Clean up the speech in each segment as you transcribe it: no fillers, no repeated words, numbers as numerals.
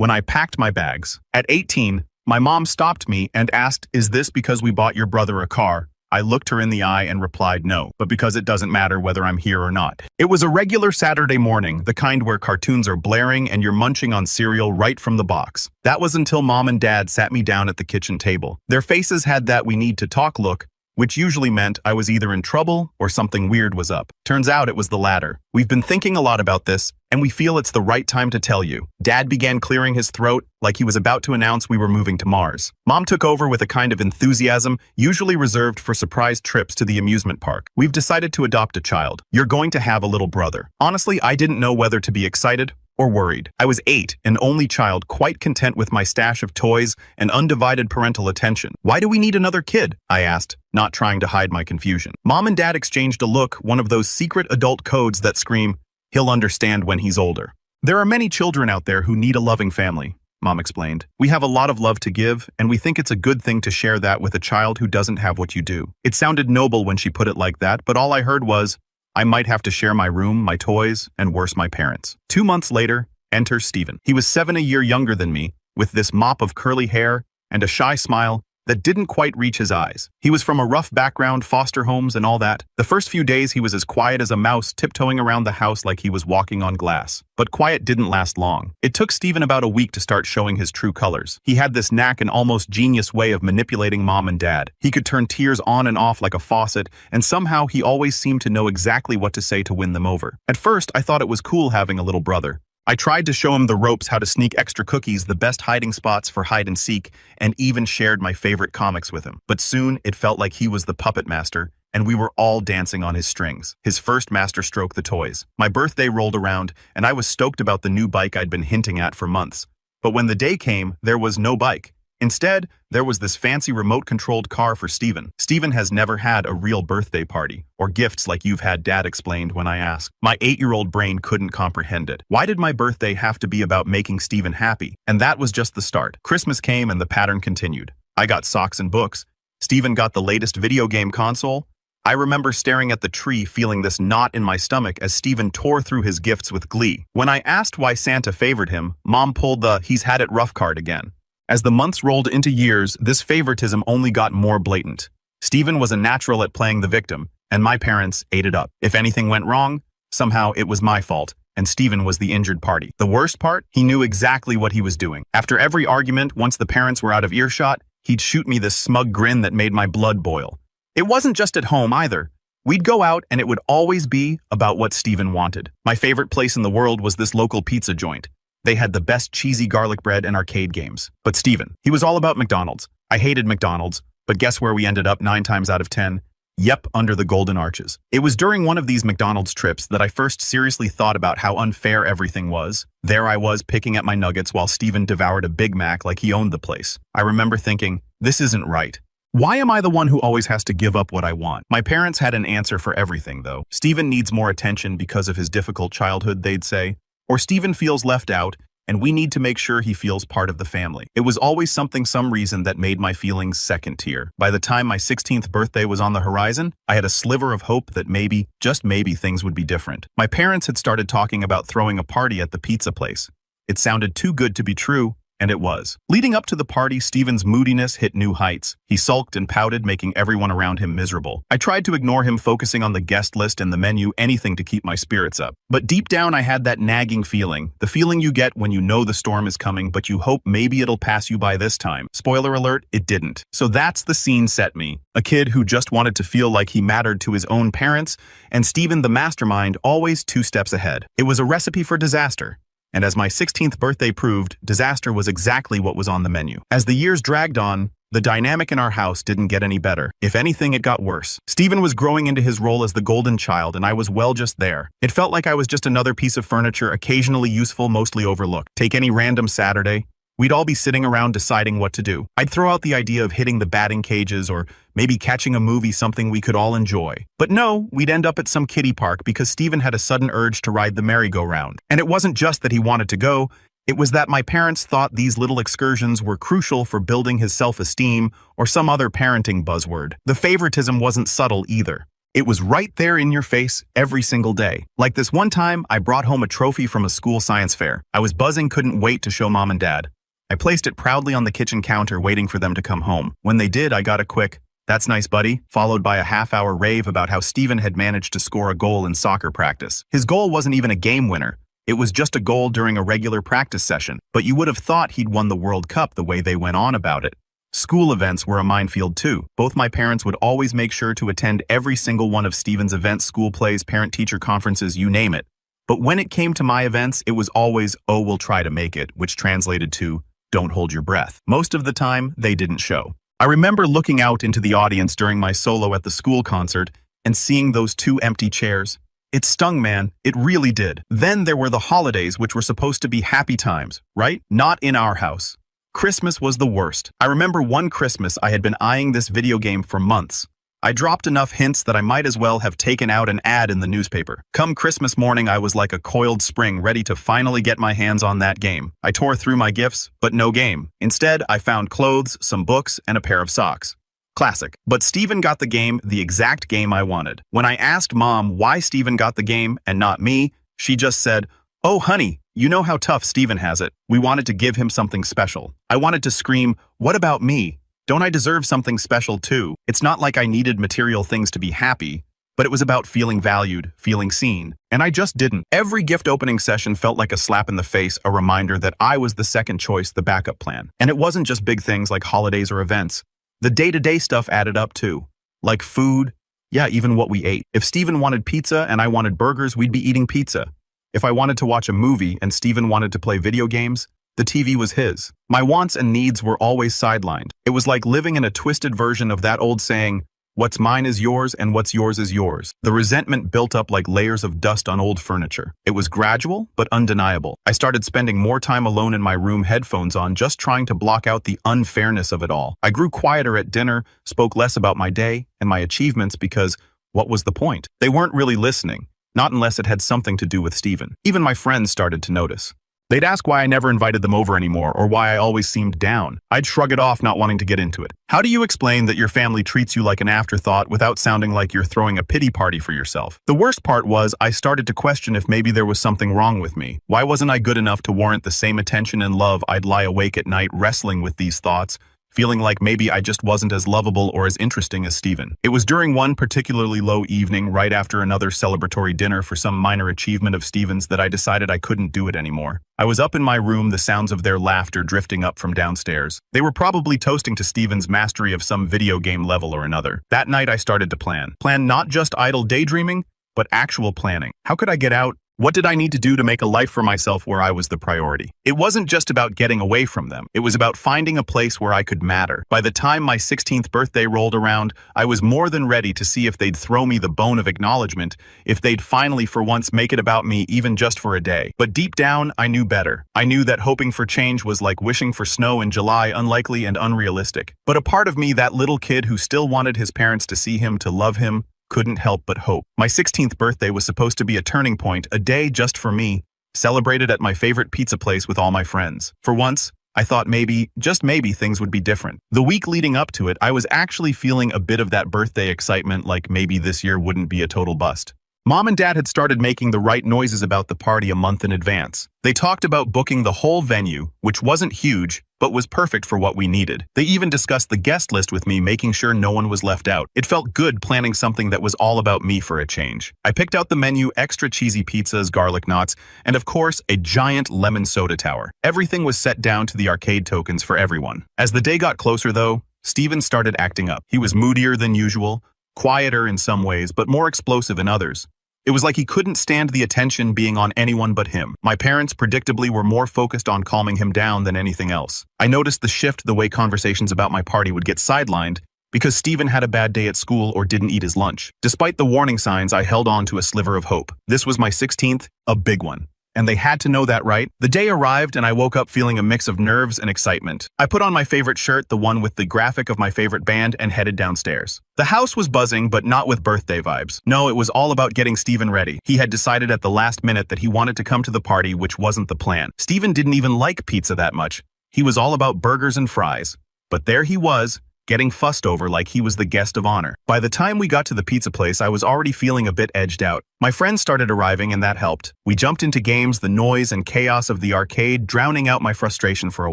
when I packed my bags. At 18, my mom stopped me and asked, "Is this because we bought your brother a car?" I looked her in the eye and replied no, but because it doesn't matter whether I'm here or not. It was a regular Saturday morning, the kind where cartoons are blaring and you're munching on cereal right from the box. That was until Mom and Dad sat me down at the kitchen table. Their faces had that "we need to talk" look, which usually meant I was either in trouble or something weird was up. Turns out it was the latter. "We've been thinking a lot about this, and we feel it's the right time to tell you." Dad began clearing his throat like he was about to announce we were moving to Mars. Mom took over with a kind of enthusiasm usually reserved for surprise trips to the amusement park. "We've decided to adopt a child. You're going to have a little brother." Honestly, I didn't know whether to be excited or worried. I was 8, an only child, quite content with my stash of toys and undivided parental attention. "Why do we need another kid?" I asked, not trying to hide my confusion. Mom and Dad exchanged a look, one of those secret adult codes that scream, "He'll understand when he's older." "There are many children out there who need a loving family," Mom explained. "We have a lot of love to give, and we think it's a good thing to share that with a child who doesn't have what you do." It sounded noble when she put it like that, but all I heard was, I might have to share my room, my toys, and worse, my parents. 2 months later, enter Stephen. He was 7 a year younger than me, with this mop of curly hair and a shy smile that didn't quite reach his eyes. He was from a rough background, foster homes and all that. The first few days he was as quiet as a mouse, tiptoeing around the house like he was walking on glass. But quiet didn't last long. It took Stephen about a week to start showing his true colors. He had this knack and almost genius way of manipulating Mom and Dad. He could turn tears on and off like a faucet, and somehow he always seemed to know exactly what to say to win them over. At first, I thought it was cool having a little brother. I tried to show him the ropes, how to sneak extra cookies, the best hiding spots for hide and seek, and even shared my favorite comics with him. But soon, it felt like he was the puppet master, and we were all dancing on his strings. His first masterstroke, the toys. My birthday rolled around, and I was stoked about the new bike I'd been hinting at for months. But when the day came, there was no bike. Instead, there was this fancy remote-controlled car for Stephen. Stephen has never had a real birthday party, or gifts like you've had, Dad explained when I asked. My 8-year-old brain couldn't comprehend it. Why did my birthday have to be about making Stephen happy? And that was just the start. Christmas came and the pattern continued. I got socks and books. Stephen got the latest video game console. I remember staring at the tree, feeling this knot in my stomach as Stephen tore through his gifts with glee. When I asked why Santa favored him, Mom pulled the "he's had it rough" card again. As the months rolled into years, this favoritism only got more blatant. Stephen was a natural at playing the victim, and my parents ate it up. If anything went wrong, somehow it was my fault, and Stephen was the injured party. The worst part? He knew exactly what he was doing. After every argument, once the parents were out of earshot, he'd shoot me this smug grin that made my blood boil. It wasn't just at home either. We'd go out, and it would always be about what Stephen wanted. My favorite place in the world was this local pizza joint. They had the best cheesy garlic bread and arcade games. But Stephen, he was all about McDonald's. I hated McDonald's, but guess where we ended up 9 times out of 10? Yep, under the Golden Arches. It was during one of these McDonald's trips that I first seriously thought about how unfair everything was. There I was picking at my nuggets while Stephen devoured a Big Mac like he owned the place. I remember thinking, this isn't right. Why am I the one who always has to give up what I want? My parents had an answer for everything, though. Stephen needs more attention because of his difficult childhood, they'd say. Or Stephen feels left out, and we need to make sure he feels part of the family. It was always some reason that made my feelings second tier. By the time my 16th birthday was on the horizon, I had a sliver of hope that maybe, just maybe, things would be different. My parents had started talking about throwing a party at the pizza place. It sounded too good to be true, and it was. Leading up to the party, Stephen's moodiness hit new heights. He sulked and pouted, making everyone around him miserable. I tried to ignore him, focusing on the guest list and the menu, anything to keep my spirits up. But deep down, I had that nagging feeling, the feeling you get when you know the storm is coming, but you hope maybe it'll pass you by this time. Spoiler alert, it didn't. So that's the scene set me. A kid who just wanted to feel like he mattered to his own parents, and Stephen the mastermind always 2 steps ahead. It was a recipe for disaster. And as my 16th birthday proved, disaster was exactly what was on the menu. As the years dragged on, the dynamic in our house didn't get any better. If anything, it got worse. Stephen was growing into his role as the golden child, and I was well just there. It felt like I was just another piece of furniture, occasionally useful, mostly overlooked. Take any random Saturday. We'd all be sitting around deciding what to do. I'd throw out the idea of hitting the batting cages or maybe catching a movie, something we could all enjoy. But no, we'd end up at some kiddie park because Stephen had a sudden urge to ride the merry-go-round. And it wasn't just that he wanted to go, it was that my parents thought these little excursions were crucial for building his self-esteem or some other parenting buzzword. The favoritism wasn't subtle either. It was right there in your face every single day. Like this one time, I brought home a trophy from a school science fair. I was buzzing, couldn't wait to show mom and dad. I placed it proudly on the kitchen counter, waiting for them to come home. When they did, I got a quick, "That's nice, buddy," followed by a half-hour rave about how Steven had managed to score a goal in soccer practice. His goal wasn't even a game winner. It was just a goal during a regular practice session, but you would have thought he'd won the World Cup the way they went on about it. School events were a minefield too. Both my parents would always make sure to attend every single one of Steven's events, school plays, parent-teacher conferences, you name it. But when it came to my events, it was always, "Oh, we'll try to make it," which translated to, "Don't hold your breath." Most of the time, they didn't show. I remember looking out into the audience during my solo at the school concert and seeing those 2 empty chairs. It stung, man. It really did. Then there were the holidays, which were supposed to be happy times, right? Not in our house. Christmas was the worst. I remember one Christmas I had been eyeing this video game for months. I dropped enough hints that I might as well have taken out an ad in the newspaper. Come Christmas morning, I was like a coiled spring, ready to finally get my hands on that game. I tore through my gifts, but no game. Instead, I found clothes, some books, and a pair of socks. Classic. But Steven got the game, the exact game I wanted. When I asked mom why Steven got the game and not me, she just said, "Oh, honey, you know how tough Steven has it. We wanted to give him something special." I wanted to scream, "What about me? Don't I deserve something special too?" It's not like I needed material things to be happy, but it was about feeling valued, feeling seen. And I just didn't. Every gift opening session felt like a slap in the face, a reminder that I was the second choice, the backup plan. And it wasn't just big things like holidays or events. The day-to-day stuff added up too. Like food, yeah, even what we ate. If Steven wanted pizza and I wanted burgers, we'd be eating pizza. If I wanted to watch a movie and Steven wanted to play video games, the TV was his. My wants and needs were always sidelined. It was like living in a twisted version of that old saying, "What's mine is yours and what's yours is yours." The resentment built up like layers of dust on old furniture. It was gradual, but undeniable. I started spending more time alone in my room, headphones on, just trying to block out the unfairness of it all. I grew quieter at dinner, spoke less about my day and my achievements because what was the point? They weren't really listening, not unless it had something to do with Steven. Even my friends started to notice. They'd ask why I never invited them over anymore, or why I always seemed down. I'd shrug it off, not wanting to get into it. How do you explain that your family treats you like an afterthought without sounding like you're throwing a pity party for yourself? The worst part was I started to question if maybe there was something wrong with me. Why wasn't I good enough to warrant the same attention and love? I'd lie awake at night wrestling with these thoughts, feeling like maybe I just wasn't as lovable or as interesting as Steven. It was during one particularly low evening, right after another celebratory dinner for some minor achievement of Steven's, that I decided I couldn't do it anymore. I was up in my room, the sounds of their laughter drifting up from downstairs. They were probably toasting to Steven's mastery of some video game level or another. That night I started to plan. Plan not just idle daydreaming, but actual planning. How could I get out? What did I need to do to make a life for myself where I was the priority? It wasn't just about getting away from them. It was about finding a place where I could matter. By the time my 16th birthday rolled around, I was more than ready to see if they'd throw me the bone of acknowledgement, if they'd finally for once make it about me, even just for a day. But deep down, I knew better. I knew that hoping for change was like wishing for snow in July, unlikely and unrealistic. But a part of me, that little kid who still wanted his parents to see him, to love him, couldn't help but hope. My 16th birthday was supposed to be a turning point, a day just for me, celebrated at my favorite pizza place with all my friends. For once, I thought maybe, just maybe, things would be different. The week leading up to it, I was actually feeling a bit of that birthday excitement, like maybe this year wouldn't be a total bust. Mom and Dad had started making the right noises about the party a month in advance. They talked about booking the whole venue, which wasn't huge, but was perfect for what we needed. They even discussed the guest list with me, making sure no one was left out. It felt good planning something that was all about me for a change. I picked out the menu, extra cheesy pizzas, garlic knots, and of course, a giant lemon soda tower. Everything was set down to the arcade tokens for everyone. As the day got closer though, Steven started acting up. He was moodier than usual, quieter in some ways, but more explosive in others. It was like he couldn't stand the attention being on anyone but him. My parents, predictably, were more focused on calming him down than anything else. I noticed the shift the way conversations about my party would get sidelined because Steven had a bad day at school or didn't eat his lunch. Despite the warning signs, I held on to a sliver of hope. This was my 16th, a big one. And they had to know that, right? The day arrived and I woke up feeling a mix of nerves and excitement. I put on my favorite shirt, the one with the graphic of my favorite band, and headed downstairs. The house was buzzing, but not with birthday vibes. No, it was all about getting Steven ready. He had decided at the last minute that he wanted to come to the party, which wasn't the plan. Steven didn't even like pizza that much. He was all about burgers and fries. But there he was, getting fussed over like he was the guest of honor. By the time we got to the pizza place, I was already feeling a bit edged out. My friends started arriving and that helped. We jumped into games, the noise and chaos of the arcade drowning out my frustration for a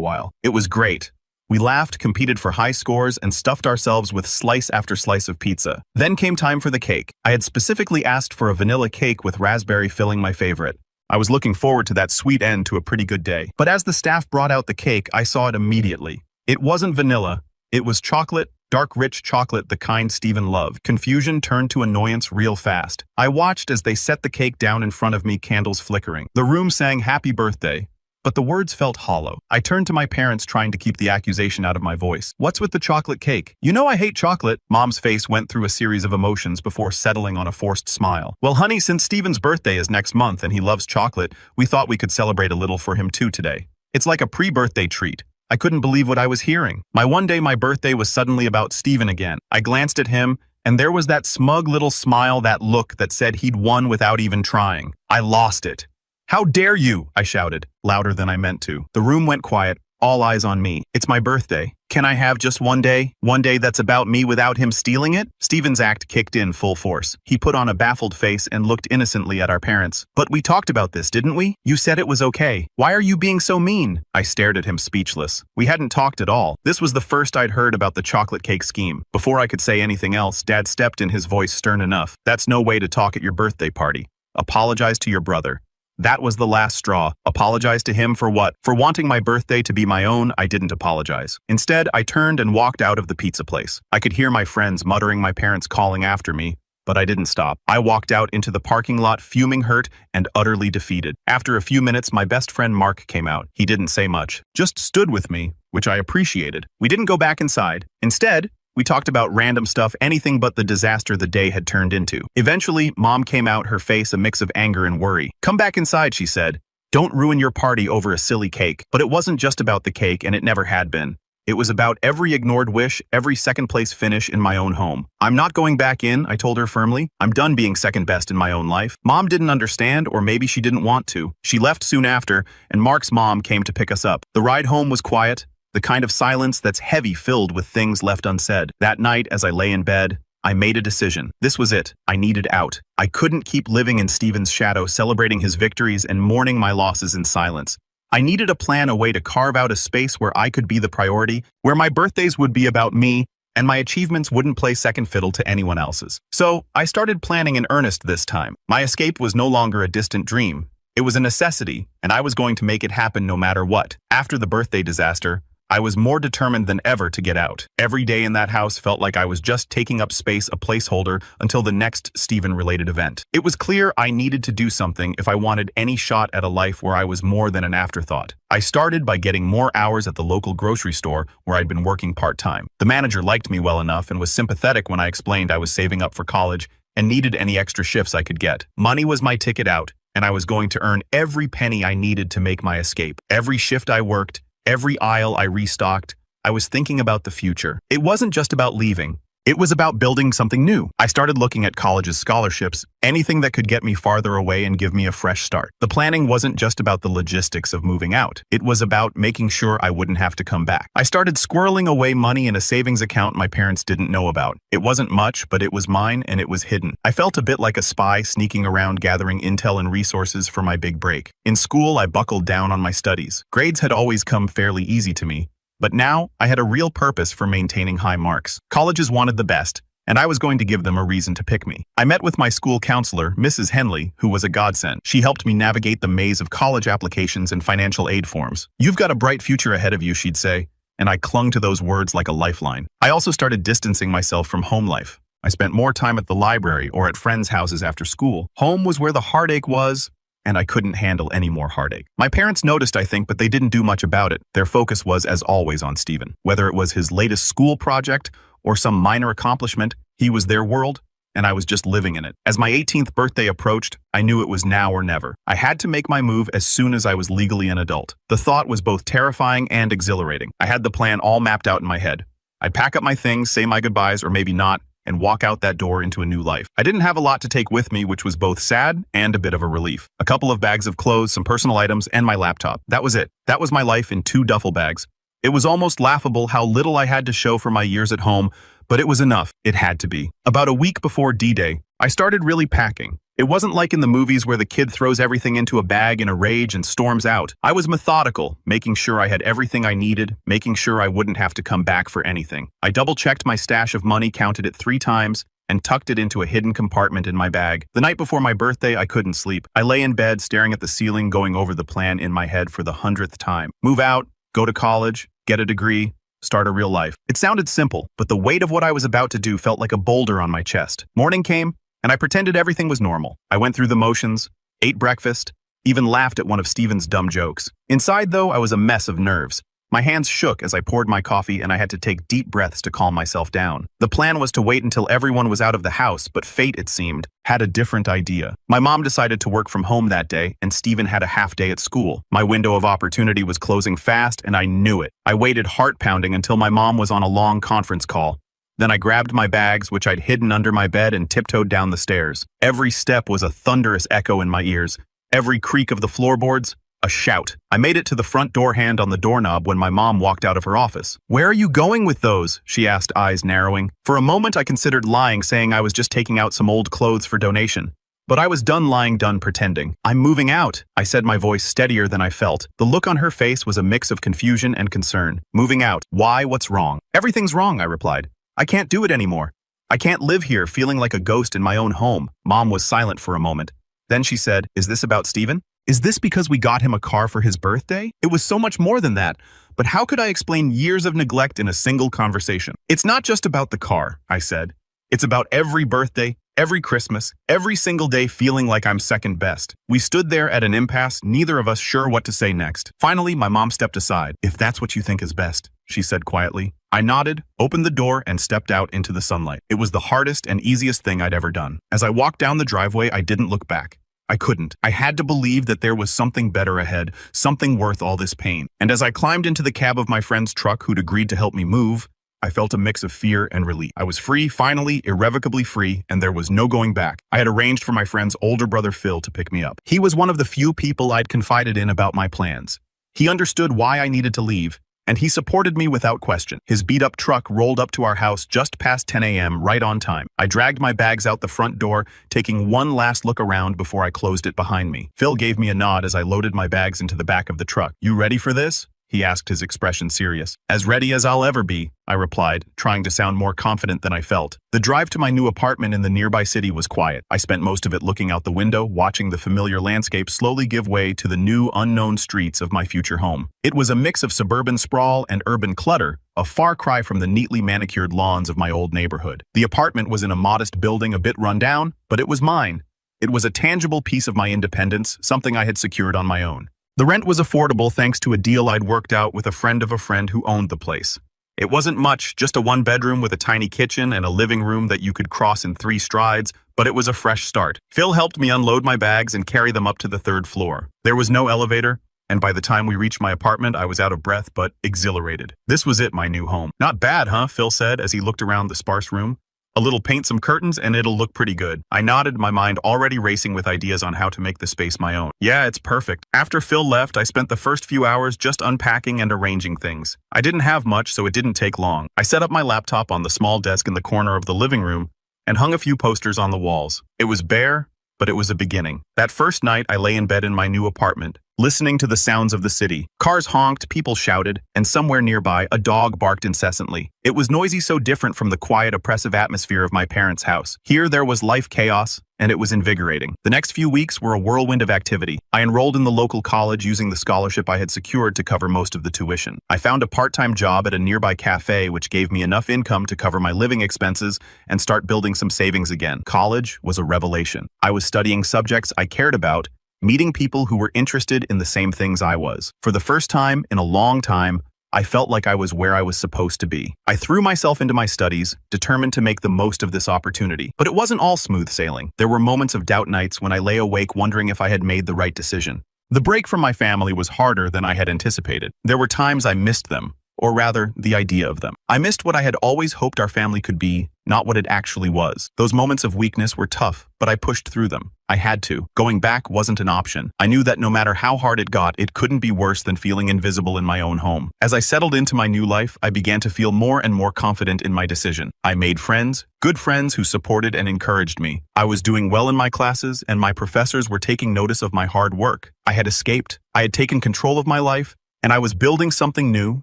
while. It was great. We laughed, competed for high scores, and stuffed ourselves with slice after slice of pizza. Then came time for the cake. I had specifically asked for a vanilla cake with raspberry filling, my favorite. I was looking forward to that sweet end to a pretty good day. But as the staff brought out the cake, I saw it immediately. It wasn't vanilla. It was chocolate, dark rich chocolate, the kind Steven loved. Confusion turned to annoyance real fast. I watched as they set the cake down in front of me, candles flickering. The room sang happy birthday, but the words felt hollow. I turned to my parents, trying to keep the accusation out of my voice. What's with the chocolate cake? You know I hate chocolate. Mom's face went through a series of emotions before settling on a forced smile. Well, honey, since Steven's birthday is next month and he loves chocolate, we thought we could celebrate a little for him too today. It's like a pre-birthday treat. I couldn't believe what I was hearing. One day my birthday was suddenly about Steven again. I glanced at him, and there was that smug little smile, that look that said he'd won without even trying. I lost it. How dare you? I shouted, louder than I meant to. The room went quiet, all eyes on me. It's my birthday. Can I have just one day? One day that's about me without him stealing it? Steven's act kicked in full force. He put on a baffled face and looked innocently at our parents. But we talked about this, didn't we? You said it was okay. Why are you being so mean? I stared at him speechless. We hadn't talked at all. This was the first I'd heard about the chocolate cake scheme. Before I could say anything else, Dad stepped in, his voice stern enough. That's no way to talk at your birthday party. Apologize to your brother. That was the last straw. Apologize to him for what? For wanting my birthday to be my own. I didn't apologize. Instead, I turned and walked out of the pizza place. I could hear my friends muttering, my parents calling after me, but I didn't stop. I walked out into the parking lot, fuming, hurt, and utterly defeated. After a few minutes, my best friend Mark came out. He didn't say much, just stood with me, which I appreciated. We didn't go back inside. Instead, we talked about random stuff, anything but the disaster the day had turned into. Eventually, Mom came out, her face a mix of anger and worry. Come back inside, she said. Don't ruin your party over a silly cake. But it wasn't just about the cake, and it never had been. It was about every ignored wish, every second-place finish in my own home. I'm not going back in, I told her firmly. I'm done being second best in my own life. Mom didn't understand, or maybe she didn't want to. She left soon after, and Mark's mom came to pick us up. The ride home was quiet. The kind of silence that's heavy, filled with things left unsaid. That night, as I lay in bed, I made a decision. This was it. I needed out. I couldn't keep living in Steven's shadow, celebrating his victories and mourning my losses in silence. I needed a plan, a way to carve out a space where I could be the priority, where my birthdays would be about me, and my achievements wouldn't play second fiddle to anyone else's. So, I started planning in earnest this time. My escape was no longer a distant dream. It was a necessity, and I was going to make it happen no matter what. After the birthday disaster, I was more determined than ever to get out. Every day in that house felt like I was just taking up space, a placeholder, until the next Steven-related event. It was clear I needed to do something if I wanted any shot at a life where I was more than an afterthought. I started by getting more hours at the local grocery store where I'd been working part-time. The manager liked me well enough and was sympathetic when I explained I was saving up for college and needed any extra shifts I could get. Money was my ticket out, and I was going to earn every penny I needed to make my escape. Every shift I worked, every aisle I restocked, I was thinking about the future. It wasn't just about leaving. It was about building something new. I started looking at college's scholarships, anything that could get me farther away and give me a fresh start. The planning wasn't just about the logistics of moving out. It was about making sure I wouldn't have to come back. I started squirreling away money in a savings account my parents didn't know about. It wasn't much, but it was mine and it was hidden. I felt a bit like a spy sneaking around gathering intel and resources for my big break. In school, I buckled down on my studies. Grades had always come fairly easy to me. But now, I had a real purpose for maintaining high marks. Colleges wanted the best, and I was going to give them a reason to pick me. I met with my school counselor, Mrs. Henley, who was a godsend. She helped me navigate the maze of college applications and financial aid forms. You've got a bright future ahead of you, she'd say, and I clung to those words like a lifeline. I also started distancing myself from home life. I spent more time at the library or at friends' houses after school. Home was where the heartache was, and I couldn't handle any more heartache. My parents noticed, I think, but they didn't do much about it. Their focus was, as always, on Steven. Whether it was his latest school project or some minor accomplishment, he was their world, and I was just living in it. As my 18th birthday approached, I knew it was now or never. I had to make my move as soon as I was legally an adult. The thought was both terrifying and exhilarating. I had the plan all mapped out in my head. I'd pack up my things, say my goodbyes, or maybe not, and walk out that door into a new life. I didn't have a lot to take with me, which was both sad and a bit of a relief. A couple of bags of clothes, some personal items, and my laptop. That was it. That was my life in 2 duffel bags. It was almost laughable how little I had to show for my years at home, but it was enough. It had to be. About a week before D-Day, I started really packing. It wasn't like in the movies where the kid throws everything into a bag in a rage and storms out. I was methodical, making sure I had everything I needed, making sure I wouldn't have to come back for anything. I double-checked my stash of money, counted it 3 times, and tucked it into a hidden compartment in my bag. The night before my birthday, I couldn't sleep. I lay in bed, staring at the ceiling, going over the plan in my head for the 100th time. Move out, go to college, get a degree, start a real life. It sounded simple, but the weight of what I was about to do felt like a boulder on my chest. Morning came, and I pretended everything was normal. I went through the motions, ate breakfast, even laughed at one of Steven's dumb jokes. Inside, though, I was a mess of nerves. My hands shook as I poured my coffee, and I had to take deep breaths to calm myself down. The plan was to wait until everyone was out of the house, but fate, it seemed, had a different idea. My mom decided to work from home that day, and Steven had a half day at school. My window of opportunity was closing fast, and I knew it. I waited heart-pounding until my mom was on a long conference call. Then I grabbed my bags, which I'd hidden under my bed, and tiptoed down the stairs. Every step was a thunderous echo in my ears. Every creak of the floorboards, a shout. I made it to the front door, hand on the doorknob, when my mom walked out of her office. "Where are you going with those?" she asked, eyes narrowing. For a moment I considered lying, saying I was just taking out some old clothes for donation. But I was done lying, done pretending. "I'm moving out," I said, my voice steadier than I felt. The look on her face was a mix of confusion and concern. "Moving out? Why? What's wrong?" "Everything's wrong," I replied. "I can't do it anymore. I can't live here feeling like a ghost in my own home." Mom was silent for a moment. Then she said, "Is this about Steven? Is this because we got him a car for his birthday?" It was so much more than that, but how could I explain years of neglect in a single conversation? "It's not just about the car," I said. "It's about every birthday, every Christmas, every single day feeling like I'm second best." We stood there at an impasse, neither of us sure what to say next. Finally, my mom stepped aside. "If that's what you think is best," she said quietly. I nodded, opened the door, and stepped out into the sunlight. It was the hardest and easiest thing I'd ever done. As I walked down the driveway, I didn't look back. I couldn't. I had to believe that there was something better ahead, something worth all this pain. And as I climbed into the cab of my friend's truck, who'd agreed to help me move, I felt a mix of fear and relief. I was free, finally, irrevocably free, and there was no going back. I had arranged for my friend's older brother Phil to pick me up. He was one of the few people I'd confided in about my plans. He understood why I needed to leave, and he supported me without question. His beat-up truck rolled up to our house just past 10 a.m., right on time. I dragged my bags out the front door, taking one last look around before I closed it behind me. Phil gave me a nod as I loaded my bags into the back of the truck. "You ready for this?" he asked, his expression serious. "As ready as I'll ever be," I replied, trying to sound more confident than I felt. The drive to my new apartment in the nearby city was quiet. I spent most of it looking out the window, watching the familiar landscape slowly give way to the new, unknown streets of my future home. It was a mix of suburban sprawl and urban clutter, a far cry from the neatly manicured lawns of my old neighborhood. The apartment was in a modest building, a bit run down, but it was mine. It was a tangible piece of my independence, something I had secured on my own. The rent was affordable thanks to a deal I'd worked out with a friend of a friend who owned the place. It wasn't much, just a one-bedroom with a tiny kitchen and a living room that you could cross in 3 strides, but it was a fresh start. Phil helped me unload my bags and carry them up to the 3rd floor. There was no elevator, and by the time we reached my apartment, I was out of breath but exhilarated. This was it, my new home. "Not bad, huh?" Phil said as he looked around the sparse room. "A little paint, some curtains, and it'll look pretty good." I nodded, my mind already racing with ideas on how to make the space my own. "Yeah, it's perfect." After Phil left, I spent the first few hours just unpacking and arranging things. I didn't have much, so it didn't take long. I set up my laptop on the small desk in the corner of the living room and hung a few posters on the walls. It was bare, but it was a beginning. That first night, I lay in bed in my new apartment, listening to the sounds of the city. Cars honked, people shouted, and somewhere nearby, a dog barked incessantly. It was noisy, so different from the quiet, oppressive atmosphere of my parents' house. Here there was life, chaos, and it was invigorating. The next few weeks were a whirlwind of activity. I enrolled in the local college using the scholarship I had secured to cover most of the tuition. I found a part-time job at a nearby cafe which gave me enough income to cover my living expenses and start building some savings again. College was a revelation. I was studying subjects I cared about, meeting people who were interested in the same things I was. For the first time in a long time, I felt like I was where I was supposed to be. I threw myself into my studies, determined to make the most of this opportunity. But it wasn't all smooth sailing. There were moments of doubt, nights when I lay awake wondering if I had made the right decision. The break from my family was harder than I had anticipated. There were times I missed them, or rather, the idea of them. I missed what I had always hoped our family could be, not what it actually was. Those moments of weakness were tough, but I pushed through them. I had to. Going back wasn't an option. I knew that no matter how hard it got, it couldn't be worse than feeling invisible in my own home. As I settled into my new life, I began to feel more and more confident in my decision. I made friends, good friends who supported and encouraged me. I was doing well in my classes, and my professors were taking notice of my hard work. I had escaped. I had taken control of my life, and I was building something new,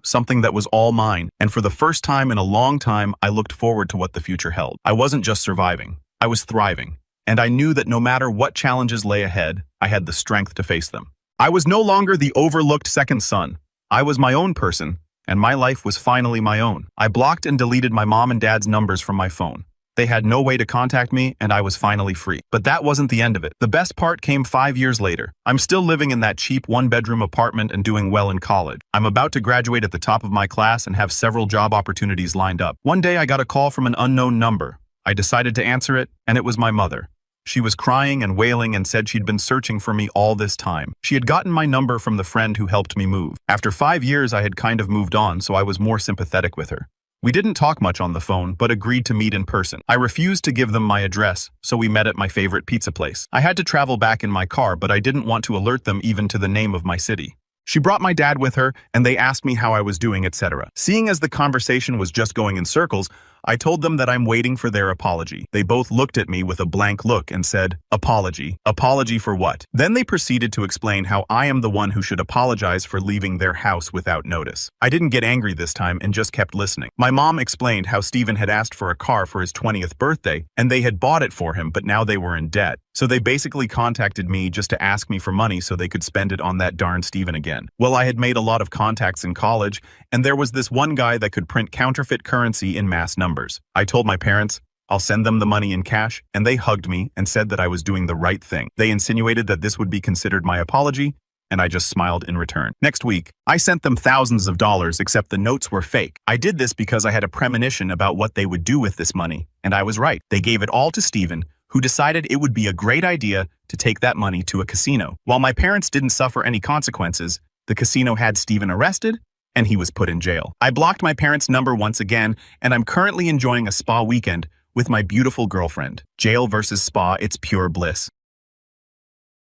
something that was all mine. And for the first time in a long time, I looked forward to what the future held. I wasn't just surviving. I was thriving. And I knew that no matter what challenges lay ahead, I had the strength to face them. I was no longer the overlooked second son. I was my own person, and my life was finally my own. I blocked and deleted my mom and dad's numbers from my phone. They had no way to contact me, and I was finally free. But that wasn't the end of it. The best part came 5 years later. I'm still living in that cheap one-bedroom apartment and doing well in college. I'm about to graduate at the top of my class and have several job opportunities lined up. One day I got a call from an unknown number. I decided to answer it, and it was my mother. She was crying and wailing and said she'd been searching for me all this time. She had gotten my number from the friend who helped me move. After 5 years, I had kind of moved on, so I was more sympathetic with her. We didn't talk much on the phone, but agreed to meet in person. I refused to give them my address, so we met at my favorite pizza place. I had to travel back in my car, but I didn't want to alert them even to the name of my city. She brought my dad with her, and they asked me how I was doing, etc. Seeing as the conversation was just going in circles, I told them that I'm waiting for their apology. They both looked at me with a blank look and said, "Apology? Apology for what?" Then they proceeded to explain how I am the one who should apologize for leaving their house without notice. I didn't get angry this time and just kept listening. My mom explained how Steven had asked for a car for his 20th birthday, and they had bought it for him, but now they were in debt. So they basically contacted me just to ask me for money so they could spend it on that darn Steven again. Well, I had made a lot of contacts in college, and there was this one guy that could print counterfeit currency in mass numbers. I told my parents, I'll send them the money in cash, and they hugged me and said that I was doing the right thing. They insinuated that this would be considered my apology, and I just smiled in return. Next week, I sent them thousands of dollars, except the notes were fake. I did this because I had a premonition about what they would do with this money, and I was right. They gave it all to Steven, who decided it would be a great idea to take that money to a casino. While my parents didn't suffer any consequences, the casino had Steven arrested, and he was put in jail. I blocked my parents' number once again, and I'm currently enjoying a spa weekend with my beautiful girlfriend. Jail versus spa, it's pure bliss.